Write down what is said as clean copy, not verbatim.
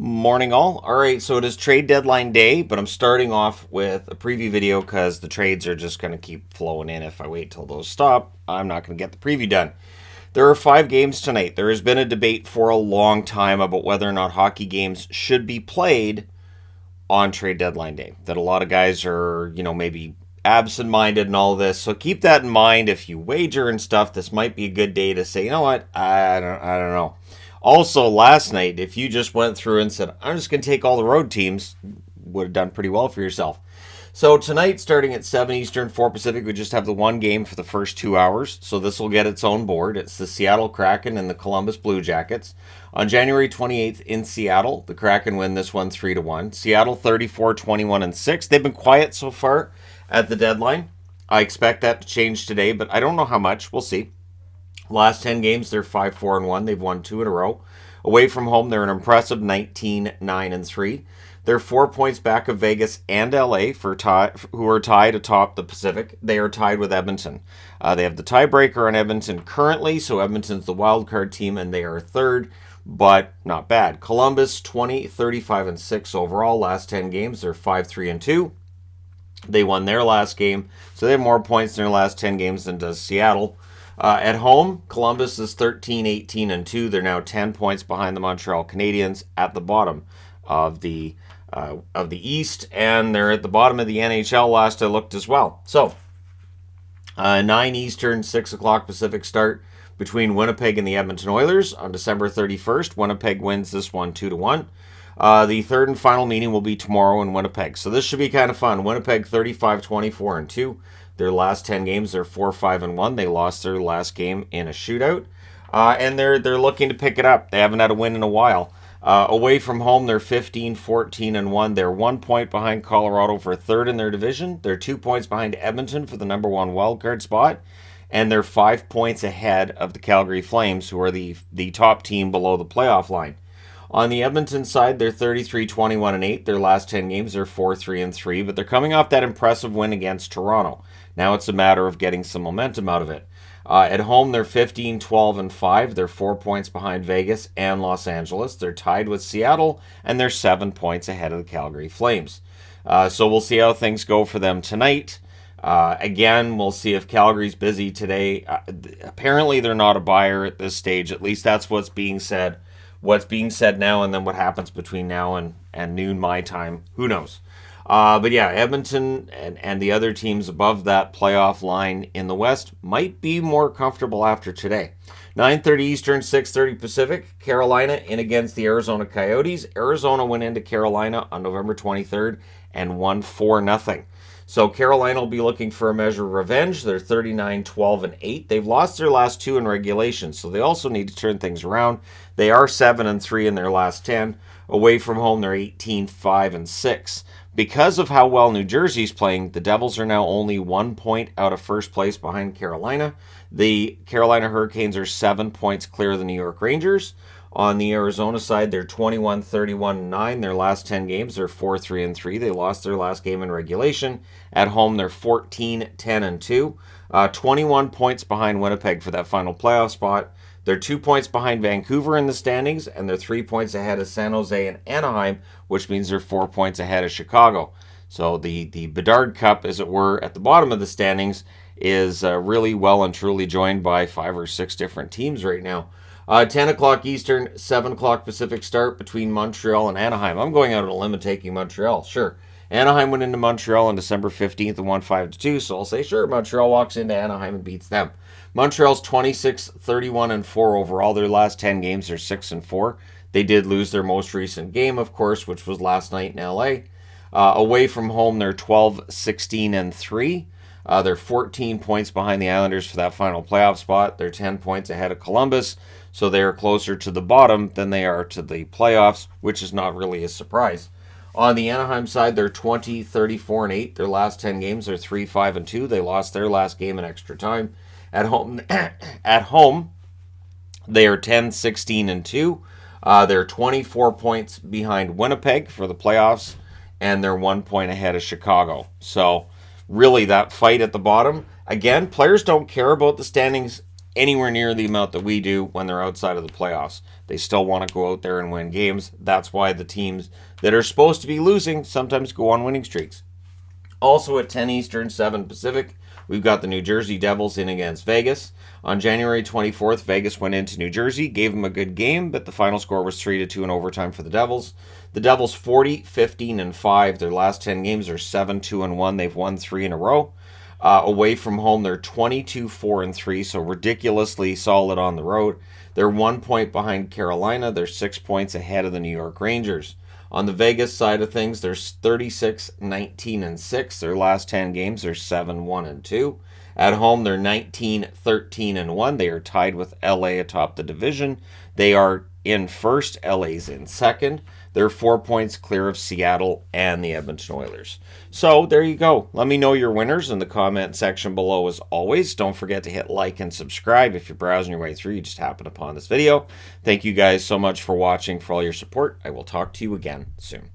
Morning all. All right, so it is trade deadline day, but I'm starting off with a preview video because the trades are just going to keep flowing in. If I wait till those stop, I'm not going to get the preview done. There are 5 games tonight. There has been a debate for a long time about whether or not hockey games should be played on trade deadline day. That a lot of guys are, maybe absent-minded and all this. So keep that in mind if you wager and stuff. This might be a good day to say, you know what, I don't know. Also, last night, if you just went through and said, I'm just going to take all the road teams, would have done pretty well for yourself. So tonight, starting at 7 Eastern, 4 Pacific, we just have the one game for the first 2 hours. So this will get its own board. It's the Seattle Kraken and the Columbus Blue Jackets. On January 28th in Seattle, the Kraken win this one 3-1. Seattle 34-21-6. They've been quiet so far at the deadline. I expect that to change today, but I don't know how much. We'll see. Last 10 games, they're 5-4-1. They've won 2 in a row. Away from home, they're an impressive 19-9-3. They're 4 points back of Vegas and LA, who are tied atop the Pacific. They are tied with Edmonton. They have the tiebreaker on Edmonton currently, so Edmonton's the wild card team, and they are third, but not bad. Columbus, 20-35-6 overall. Last 10 games, they're 5-3-2. They won their last game, so they have more points in their last 10 games than does Seattle. At home, Columbus is 13-18-2. They're now 10 points behind the Montreal Canadiens at the bottom of the East, and they're at the bottom of the NHL last I looked as well. So, 9 Eastern, 6 o'clock Pacific start between Winnipeg and the Edmonton Oilers on December 31st. Winnipeg wins this one 2-1. The third and final meeting will be tomorrow in Winnipeg. So this should be kind of fun. Winnipeg 35-24-2. Their last 10 games, they're 4-5-1. They lost their last game in a shootout. And they're looking to pick it up. They haven't had a win in a while. Away from home, they're 15-14-1. They're 1 point behind Colorado for third in their division. They're 2 points behind Edmonton for the number 1 wildcard spot. And they're 5 points ahead of the Calgary Flames, who are the top team below the playoff line. On the Edmonton side, they're 33-21-8. Their last 10 games, they're 4-3-3, but they're coming off that impressive win against Toronto. Now it's a matter of getting some momentum out of it. At home, they're 15-12-5. They're 4 points behind Vegas and Los Angeles. They're tied with Seattle, and they're 7 points ahead of the Calgary Flames. So we'll see how things go for them tonight. Again, we'll see if Calgary's busy today. Apparently, they're not a buyer at this stage. At least that's what's being said. What's being said now, and then what happens between now and noon my time, who knows? But yeah, Edmonton and the other teams above that playoff line in the West might be more comfortable after today. 9:30 Eastern, 6:30 Pacific, Carolina in against the Arizona Coyotes. Arizona went into Carolina on November 23rd and won 4-0. So Carolina will be looking for a measure of revenge. They're 39-12-8. They've lost their last 2 in regulation, so they also need to turn things around. They are 7-3 in their last 10. Away from home, they're 18-5-6. Because of how well New Jersey's playing, the Devils are now only 1 point out of first place behind Carolina. The Carolina Hurricanes are 7 points clear of the New York Rangers. On the Arizona side, they're 21-31-9. Their last 10 games, they're 4-3-3. They lost their last game in regulation. At home, they're 14-10-2. 21 points behind Winnipeg for that final playoff spot. They're 2 points behind Vancouver in the standings, and they're 3 points ahead of San Jose and Anaheim, which means they're 4 points ahead of Chicago. So the Bedard Cup, as it were, at the bottom of the standings is really well and truly joined by 5 or 6 different teams right now. 10 o'clock Eastern, 7 o'clock Pacific start between Montreal and Anaheim. I'm going out on a limb and taking Montreal, sure. Anaheim went into Montreal on December 15th and won 5-2, so I'll say sure, Montreal walks into Anaheim and beats them. Montreal's 26-31-4 overall. Their last 10 games are 6-4. They did lose their most recent game, of course, which was last night in LA. Away from home, they're 12-16-3. They're 14 points behind the Islanders for that final playoff spot. They're 10 points ahead of Columbus, so they are closer to the bottom than they are to the playoffs, which is not really a surprise. On the Anaheim side, they're 20-34-8. Their last 10 games are 3-5-2. They lost their last game in extra time. At home, they are 10-16-2. They're 24 points behind Winnipeg for the playoffs, and they're 1 point ahead of Chicago. So really that fight at the bottom, again, players don't care about the standings anywhere near the amount that we do when they're outside of the playoffs. They still want to go out there and win games. That's why the teams that are supposed to be losing sometimes go on winning streaks. Also at 10 Eastern, 7 Pacific, we've got the New Jersey Devils in against Vegas. On January 24th, Vegas went into New Jersey, gave them a good game, but the final score was 3-2 in overtime for the Devils. The Devils 40, 15, and 5. Their last 10 games are 7-2-1. They've won 3 in a row. Away from home, they're 22, 4, and 3, so ridiculously solid on the road. They're 1 point behind Carolina. They're 6 points ahead of the New York Rangers. On the Vegas side of things, they're 36, 19, and 6. Their last 10 games are 7, 1, and 2. At home, they're 19, 13, and 1. They are tied with LA atop the division. They are in first. LA's in second. They're 4 points clear of Seattle and the Edmonton Oilers. So there you go. Let me know your winners in the comment section below as always. Don't forget to hit like and subscribe if you're browsing your way through. You just happen upon this video. Thank you guys so much for watching, for all your support. I will talk to you again soon.